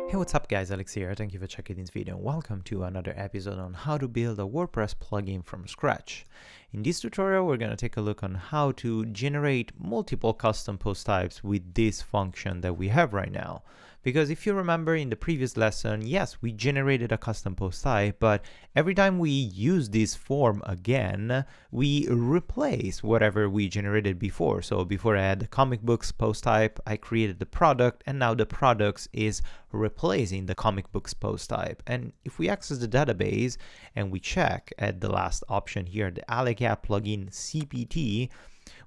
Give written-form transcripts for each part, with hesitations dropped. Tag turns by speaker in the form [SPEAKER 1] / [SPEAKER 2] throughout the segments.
[SPEAKER 1] Hey, what's up guys, Alex here. Thank you for checking this video and welcome to another episode on how to build a WordPress plugin from scratch. In this tutorial, we're going to take a look on how to generate multiple custom post types with this function that we have right now. Because if you remember in the previous lesson, yes, we generated a custom post type, but every time we use this form again, we replace whatever we generated before. So before I had the comic books post type, I created the product, and now the products is replacing the comic books post type. And if we access the database and we check at the last option here, the plugin CPT,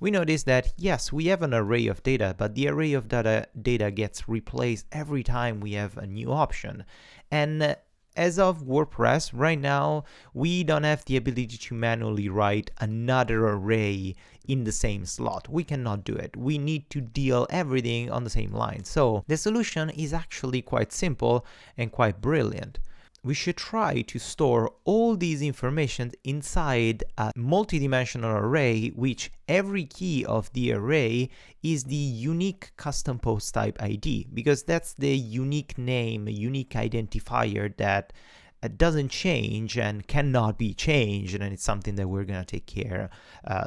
[SPEAKER 1] we notice that yes, we have an array of data, but the array of data gets replaced every time we have a new option. And as of WordPress, right now, we don't have the ability to manually write another array in the same slot. We cannot do it. We need to deal everything on the same line. So the solution is actually quite simple and quite brilliant. We should try to store all these information inside a multi-dimensional array, which every key of the array is the unique custom post type ID, because that's the unique name, unique identifier that doesn't change and cannot be changed, and it's something that we're going to take care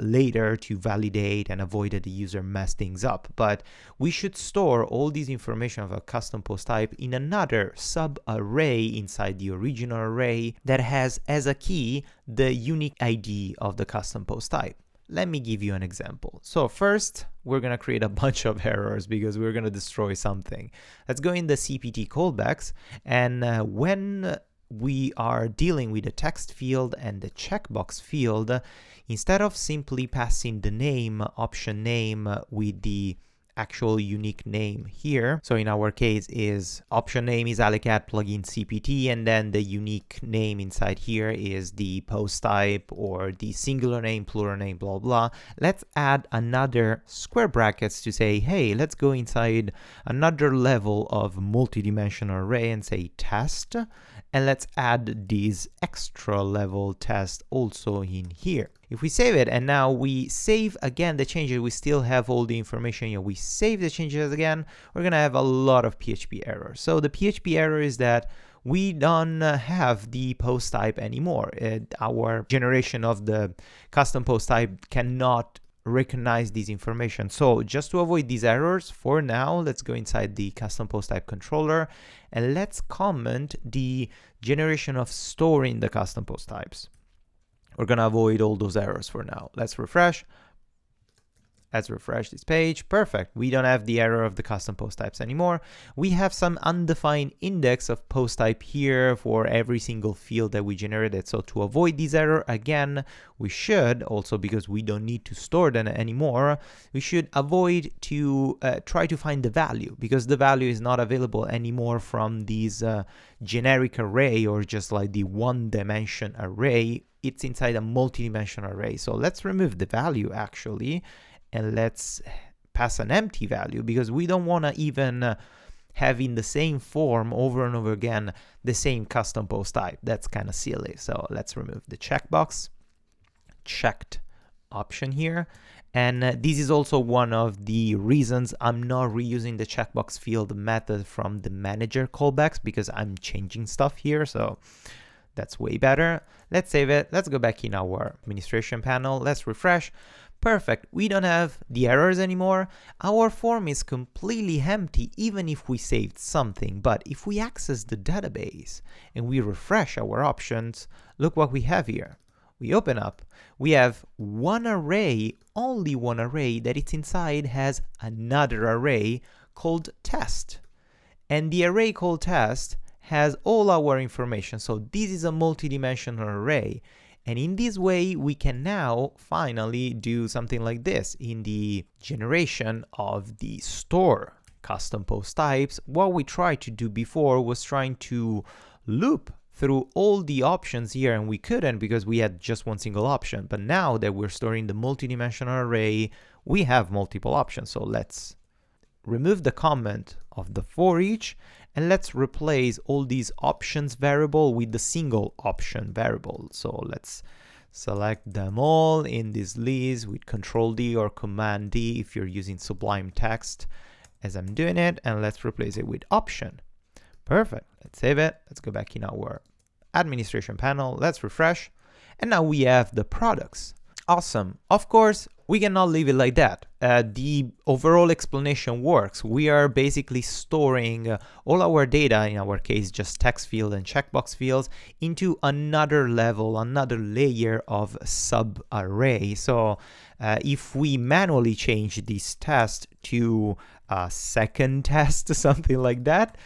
[SPEAKER 1] later to validate and avoid that the user mess things up. But we should store all this information of a custom post type in another sub array inside the original array that has as a key the unique ID of the custom post type. Let me give you an example. So first, we're going to create a bunch of errors because we're going to destroy something. Let's go in the CPT callbacks, and when we are dealing with the text field and the checkbox field, instead of simply passing the name, option name with the actual unique name here. So in our case is option name is plugin CPT, and then the unique name inside here is the post type or the singular name, plural name, blah, blah. Let's add another square brackets to say, hey, let's go inside another level of multi-dimensional array and say test. And let's add this extra level test also in here. If we save it and now we save again the changes, we still have all the information here. We save the changes again, we're going to have a lot of PHP errors. So the PHP error is that we don't have the post type anymore. Our generation of the custom post type cannot recognize this information. So just to avoid these errors, for now, let's go inside the custom post type controller and let's comment the generation of storing the custom post types. We're going to avoid all those errors for now. Let's refresh. Let's refresh this page. Perfect. We don't have the error of the custom post types anymore. We have some undefined index of post type here for every single field that we generated. So to avoid this error, again, we should also, because we don't need to store them anymore, we should avoid to try to find the value, because the value is not available anymore from these generic array or just like the one dimension array. It's inside a multi-dimensional array. So let's remove the value actually, and let's pass an empty value, because we don't want to even have in the same form over and over again the same custom post type. That's kind of silly. So let's remove the checkbox, checked option here. And this is also one of the reasons I'm not reusing the checkbox field method from the manager callbacks, because I'm changing stuff here. So that's way better. Let's save it. Let's go back in our administration panel. Let's refresh. Perfect. We don't have the errors anymore. Our form is completely empty, even if we saved something. But if we access the database and we refresh our options, look what we have here. We open up, we have one array, only one array that it's inside has another array called test. And the array called test has all our information. So this is a multi-dimensional array. And in this way, we can now finally do something like this. In the generation of the store custom post types, what we tried to do before was trying to loop through all the options here, and we couldn't because we had just one single option. But now that we're storing the multi-dimensional array, we have multiple options. So let's remove the comment of the for each, and let's replace all these options variable with the single option variable. So let's select them all in this list with Control D or Command D if you're using Sublime Text as I'm doing it, and let's replace it with option. Perfect. Let's save it. Let's go back in our administration panel. Let's refresh. And now we have the products. Awesome. Of course, we cannot leave it like that. The overall explanation works. We are basically storing all our data, in our case, just text field and checkbox fields, into another level, another layer of sub-array. So if we manually change this test to a second test, something like that,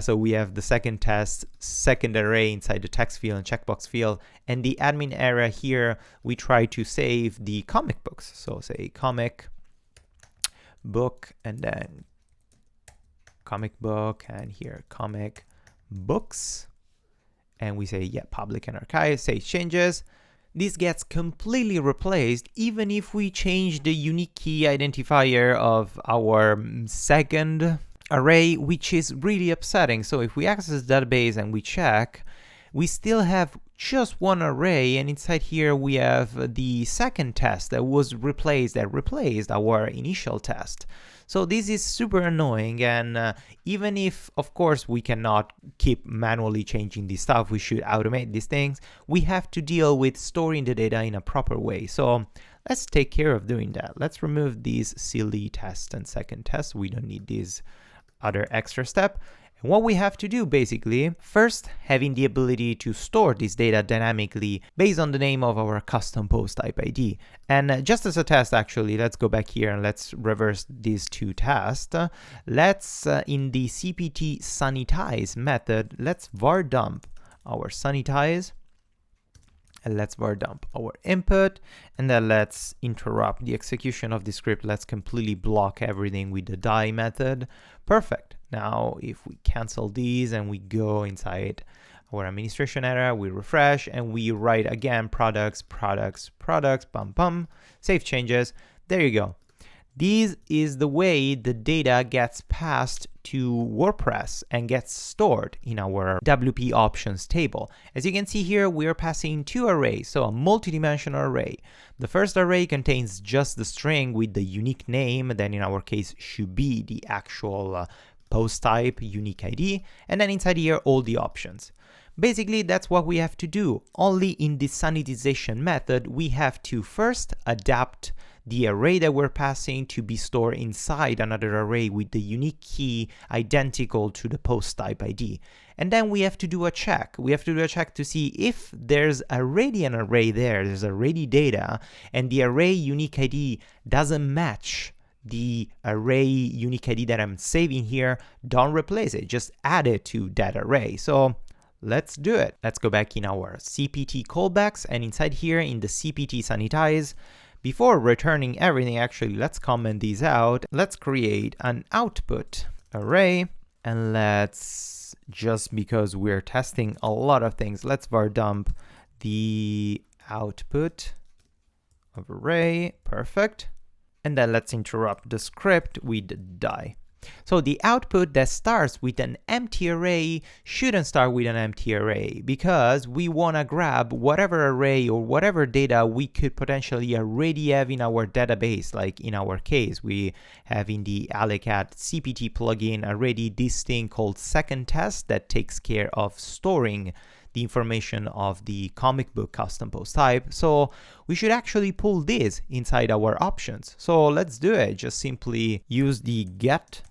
[SPEAKER 1] so we have the second test, second array inside the text field and checkbox field, and the admin area here, we try to save the comic books. So say comic book, and then comic book, and here comic books, and we say, yeah, public and archive, save changes. This gets completely replaced even if we change the unique key identifier of our second array, which is really upsetting. So if we access the database and we check, we still have just one array, and inside here we have the second test that was replaced, that replaced our initial test. So this is super annoying, and even if, of course, we cannot keep manually changing this stuff, we should automate these things, we have to deal with storing the data in a proper way. So let's take care of doing that. Let's remove these silly test and second test. We don't need this other extra step. And what we have to do, basically, first having the ability to store this data dynamically based on the name of our custom post type ID. And just as a test, actually, let's go back here and let's reverse these two tests. Let's, in the CPT sanitize method, let's var dump our sanitize, and let's var dump our input, and then let's interrupt the execution of the script. Let's completely block everything with the die method. Perfect. Now, if we cancel these and we go inside our administration area, we refresh and we write again products, bum, bum, save changes. There you go. This is the way the data gets passed to WordPress and gets stored in our WP options table. As you can see here, we are passing two arrays, so a multi-dimensional array. The first array contains just the string with the unique name, that in our case should be the actual post type unique ID, and then inside here all the options. Basically, that's what we have to do. Only in the sanitization method, we have to first adapt the array that we're passing to be stored inside another array with the unique key identical to the post type ID. And then we have to do a check. We have to do a check to see if there's already an array there, there's already data, and the array unique ID doesn't match the array unique ID that I'm saving here, don't replace it, just add it to that array. So let's do it. Let's go back in our CPT callbacks, and inside here in the CPT sanitize, before returning everything, actually, let's comment these out. Let's create an output array, and let's, just because we're testing a lot of things, let's var dump the output of array. Perfect. And then let's interrupt the script with die. So the output that starts with an empty array shouldn't start with an empty array, because we want to grab whatever array or whatever data we could potentially already have in our database. Like in our case, we have in the Alicat CPT plugin already this thing called second test that takes care of storing the information of the comic book custom post type. So we should actually pull this inside our options. So let's do it. Just simply use the get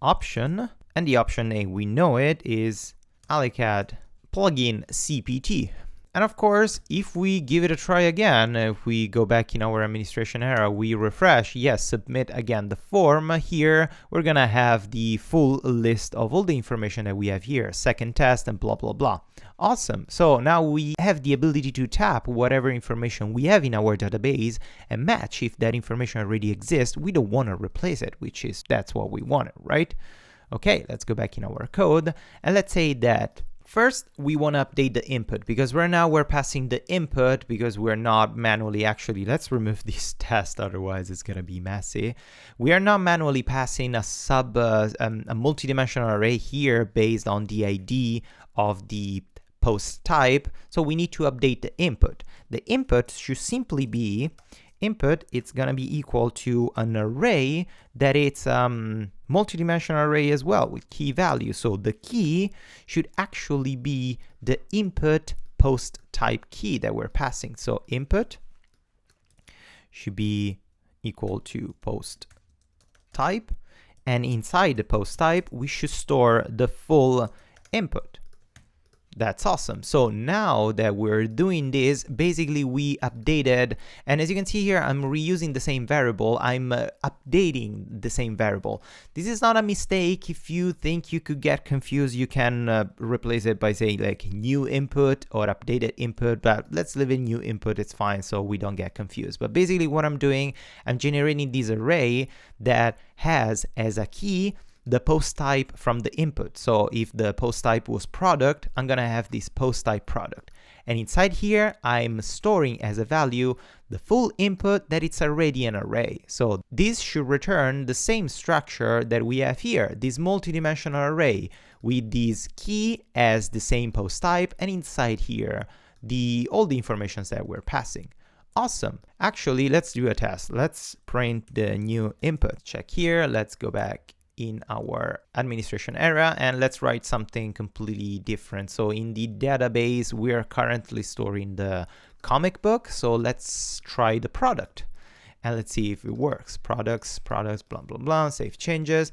[SPEAKER 1] option, and the option name, we know it, is Alicat plugin CPT. And of course, if we give it a try again, if we go back in our administration area, we refresh, yes, submit again the form, here we're gonna have the full list of all the information that we have here, second test and blah, blah, blah. Awesome. So now we have the ability to tap whatever information we have in our database and match if that information already exists. We don't want to replace it, which is, that's what we wanted, right? Okay, let's go back in our code, and let's say that first, we want to update the input, because right now we're passing the input because we're not manually, actually, let's remove this test, otherwise it's going to be messy. We are not manually passing a multi-dimensional array here based on the ID of the post type, so we need to update the input. The input should simply be input, it's going to be equal to an array that it's multidimensional array as well with key value. So the key should actually be the input post type key that we're passing. So input should be equal to post type, and inside the post type we should store the full input. That's awesome. So now that we're doing this, basically we updated, and as you can see here, I'm reusing the same variable. I'm updating the same variable. This is not a mistake. If you think you could get confused, you can replace it by saying like new input or updated input, but let's leave it new input. It's fine, so we don't get confused. But basically what I'm doing, I'm generating this array that has as a key the post type from the input. So if the post type was product, I'm gonna have this post type product. And inside here, I'm storing as a value the full input that it's already an array. So this should return the same structure that we have here, this multidimensional array with this key as the same post type, and inside here, all the informations that we're passing. Awesome. Actually, let's do a test. Let's print the new input. Check here. Let's go back in our administration area and let's write something completely different. So in the database, we are currently storing the comic book. So let's try the product and let's see if it works. Products, blah, blah, blah, save changes.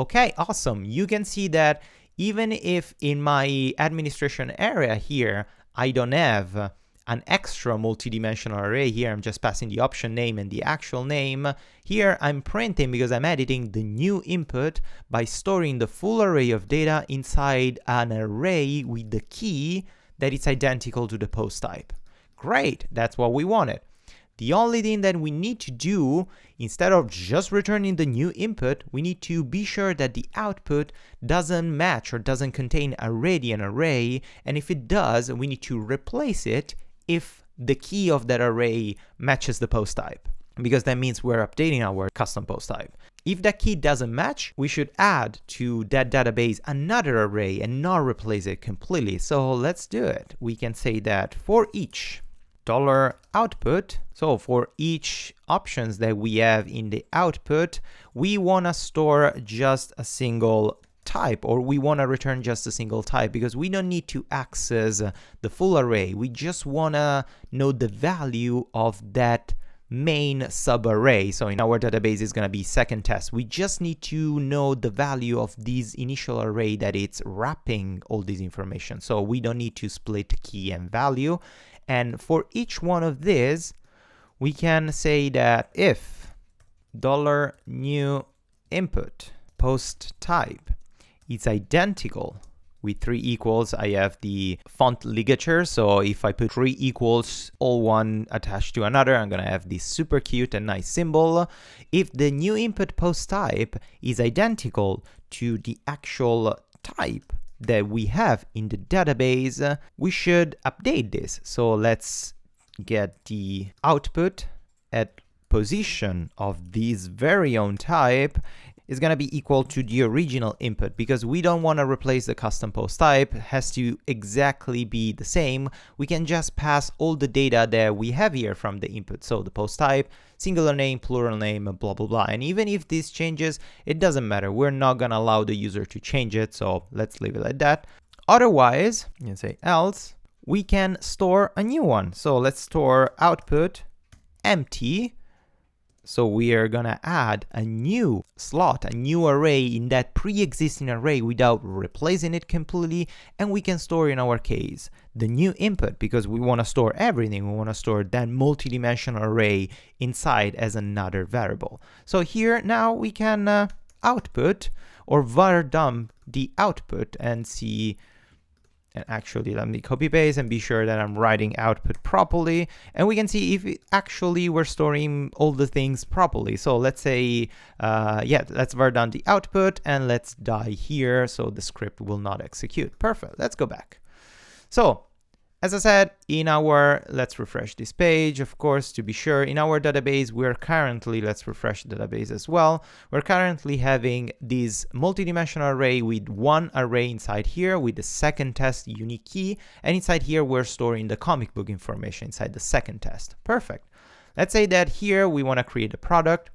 [SPEAKER 1] Okay, awesome. You can see that even if in my administration area here, I don't have an extra multidimensional array here, I'm just passing the option name and the actual name. Here I'm printing because I'm editing the new input by storing the full array of data inside an array with the key that is identical to the post type. Great, that's what we wanted. The only thing that we need to do, instead of just returning the new input, we need to be sure that the output doesn't match or doesn't contain already an array, and if it does, we need to replace it if the key of that array matches the post type, because that means we're updating our custom post type. If that key doesn't match, we should add to that database another array and not replace it completely. So let's do it. We can say that for each $output, so for each options that we have in the output, we want to store just a single type, or we want to return just a single type, because we don't need to access the full array. We just want to know the value of that main subarray. So in our database is going to be second test. We just need to know the value of this initial array that it's wrapping all this information. So we don't need to split key and value. And for each one of these, we can say that if $new input post type is identical with 3 equals, I have the font ligature. So if I put 3 equals, all one attached to another, I'm going to have this super cute and nice symbol. If the new input post type is identical to the actual type that we have in the database, we should update this. So let's get the output at position of this very own type is going to be equal to the original input, because we don't want to replace the custom post type. It has to exactly be the same. We can just pass all the data that we have here from the input. So the post type, singular name, plural name, blah, blah, blah. And even if this changes, it doesn't matter. We're not going to allow the user to change it. So let's leave it like that. Otherwise, you can say else, we can store a new one. So let's store output empty. So we are going to add a new slot, a new array in that pre-existing array without replacing it completely. And we can store, in our case, the new input, because we want to store everything. We want to store that multidimensional array inside as another variable. So here now we can output or var dump the output and see. And actually, let me copy paste and be sure that I'm writing output properly. And we can see if actually we're storing all the things properly. So let's say, let's var down the output and let's die here. So the script will not execute. Perfect. Let's go back. So as I said, let's refresh this page, of course, to be sure. In our database, we're currently, let's refresh the database as well. We're currently having this multidimensional array with one array inside here with the second test unique key. And inside here, we're storing the comic book information inside the second test. Perfect. Let's say that here we want to create a product.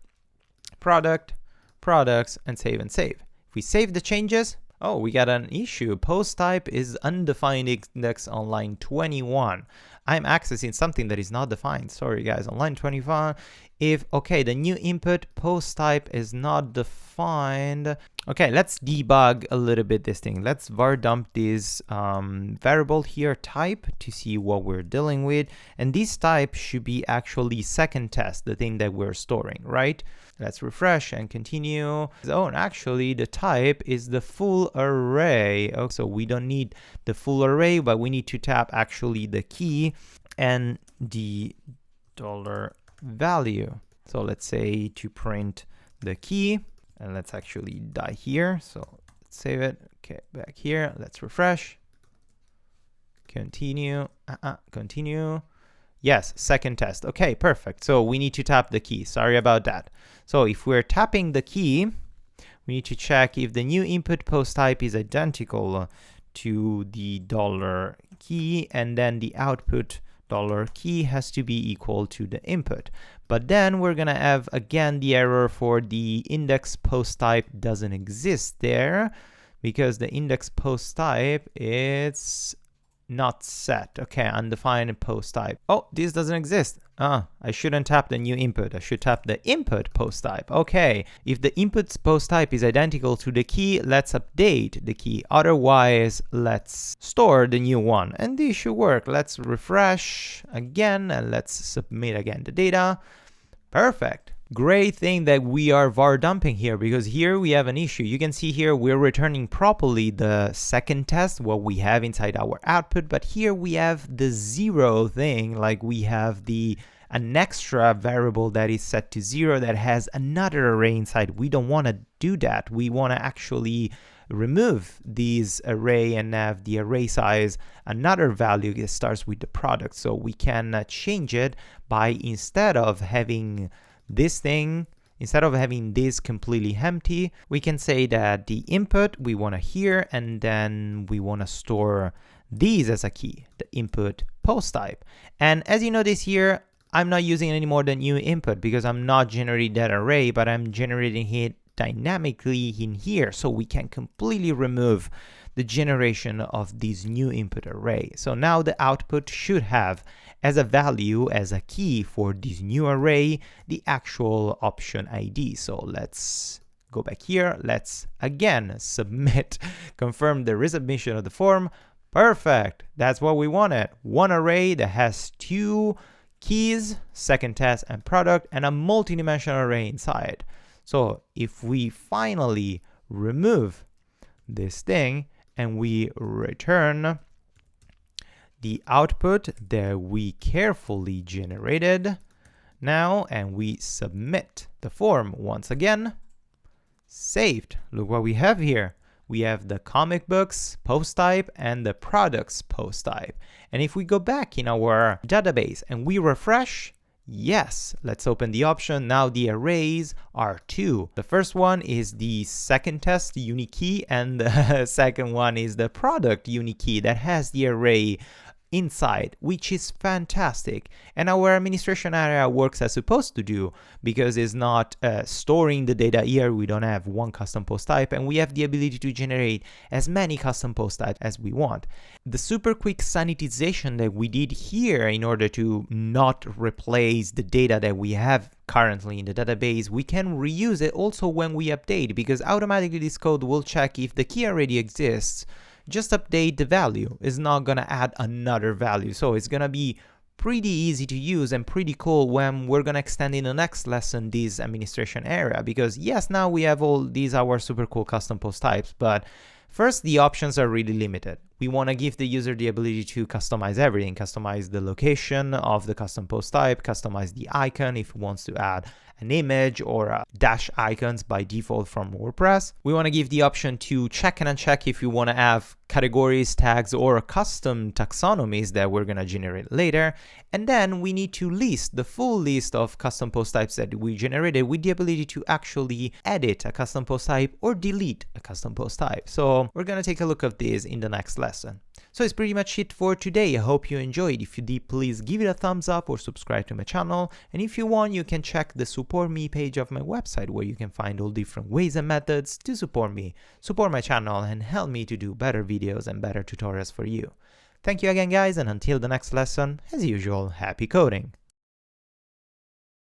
[SPEAKER 1] products, and save and save. If we save the changes, oh, we got an issue. Post type is undefined index on line 21. I'm accessing something that is not defined. Sorry guys, on line 21. Okay, the new input post type is not defined. Okay, let's debug a little bit this thing. Let's var dump this variable here type to see what we're dealing with. And this type should be actually second test, the thing that we're storing, right? Let's refresh and continue. Oh, and actually the type is the full array. Oh, so we don't need the full array, but we need to tap actually the key and the dollar value. So let's say to print the key, and let's actually die here. So let's save it. Okay, back here. Let's refresh. Continue. Continue. Yes, second test. Okay, perfect. So we need to tap the key. Sorry about that. So if we're tapping the key, we need to check if the new input post type is identical to the dollar key, and then the output dollar key has to be equal to the input. But then we're gonna have again the error for the index post type doesn't exist there, because the index post type is not set. Okay, undefined post type. Oh, this doesn't exist. I shouldn't tap the new input. I should tap the input post type. Okay, if the input post type is identical to the key, let's update the key. Otherwise, let's store the new one. And this should work. Let's refresh again and let's submit again the data. Perfect. Great thing that we are var dumping here, because here we have an issue. You can see here we're returning properly the second test, what we have inside our output, but here we have the 0 thing, like we have an extra variable that is set to 0 that has another array inside. We don't want to do that. We want to actually remove this array and have the array size another value that starts with the product. So we can change it by, instead of having this completely empty, we can say that the input we want to here, and then we want to store these as a key, the input post type. And as you notice here, I'm not using anymore the new input because I'm not generating that array, but I'm generating it dynamically in here. So we can completely remove the generation of this new input array. So now the output should have as a value, as a key for this new array, the actual option ID. So let's go back here. Let's again submit, confirm the resubmission of the form. Perfect. That's what we wanted. One array that has 2 keys, second test and product, and a multi-dimensional array inside. So if we finally remove this thing and we return the output that we carefully generated now, and we submit the form once again, saved. Look what we have here. We have the comic books post type and the products post type. And if we go back in our database and we refresh, yes, let's open the option. Now the arrays are 2. The first one is the second test unique key, and the second one is the product unique key that has the array inside, which is fantastic. And our administration area works as supposed to do, because it's not storing the data here. We don't have one custom post type, and we have the ability to generate as many custom post types as we want. The super quick sanitization that we did here in order to not replace the data that we have currently in the database, we can reuse it also when we update, because automatically this code will check if the key already exists. Just update the value. It's not gonna add another value. So it's gonna be pretty easy to use and pretty cool when we're gonna extend in the next lesson this administration area, because yes, now we have all these our super cool custom post types, but first, the options are really limited. We want to give the user the ability to customize everything, customize the location of the custom post type, customize the icon if he wants to add an image or dash icons by default from WordPress. We want to give the option to check and uncheck if you want to have categories, tags, or custom taxonomies that we're going to generate later. And then we need to list the full list of custom post types that we generated with the ability to actually edit a custom post type or delete a custom post type. So we're going to take a look at this in the next lesson. So it's pretty much it for today. I hope you enjoyed. If you did, please give it a thumbs up or subscribe to my channel. And if you want, you can check the support me page of my website, where you can find all different ways and methods to support me, support my channel, and help me to do better videos and better tutorials for you. Thank you again, guys, and until the next lesson, as usual, happy coding!